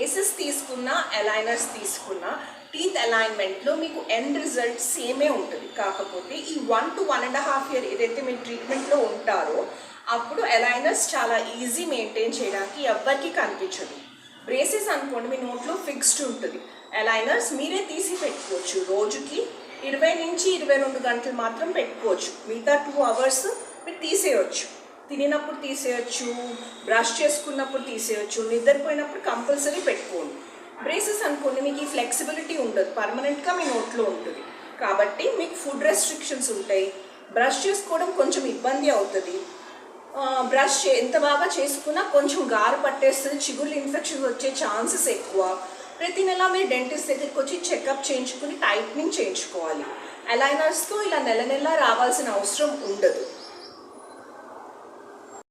Braces తీసుకున్నా aligners తీసుకున్నా teeth అలైన్మెంట్లో మీకు ఎండ్ రిజల్ట్ సేమే ఉంటుంది. కాకపోతే ఈ 1 to 1.5 year ఏదైతే మీరు ట్రీట్మెంట్లో ఉంటారో అప్పుడు అలైనర్స్ చాలా ఈజీ మెయింటైన్ చేయడానికి ఎవ్వరికీ కనిపించదు. బ్రేసెస్ అనుకోండి మీ నోట్లో ఫిక్స్డ్ ఉంటుంది. అలైనర్స్ మీరే తీసి పెట్టుకోవచ్చు. రోజుకి 20 నుంచి 22 గంటలు మాత్రం పెట్టుకోవచ్చు. మిగతా 2 hours మీరు తీసేయచ్చు. తినినప్పుడు తీసేయచ్చు, బ్రష్ చేసుకున్నప్పుడు తీసేయచ్చు, నిద్రపోయినప్పుడు కంపల్సరీ పెట్టుకోండి. బ్రేసెస్ అనుకోండి మీకు ఈ ఫ్లెక్సిబిలిటీ ఉండదు, పర్మనెంట్గా మీ నోట్లో ఉంటుంది. కాబట్టి మీకు ఫుడ్ రెస్ట్రిక్షన్స్ ఉంటాయి. బ్రష్ చేసుకోవడం కొంచెం ఇబ్బంది అవుతుంది. బ్రష్ ఎంత బాగా చేసుకున్నా కొంచెం గారు పట్టేస్తుంది, చిగుళ్ళు ఇన్ఫెక్షన్స్ వచ్చే ఛాన్సెస్ ఎక్కువ. ప్రతి నెల మీరు డెంటిస్ట్ దగ్గరికి వచ్చి చెకప్ చేయించుకుని టైట్నింగ్ చేయించుకోవాలి. అలైనర్స్తో ఇలా నెల నెల రావాల్సిన అవసరం ఉండదు.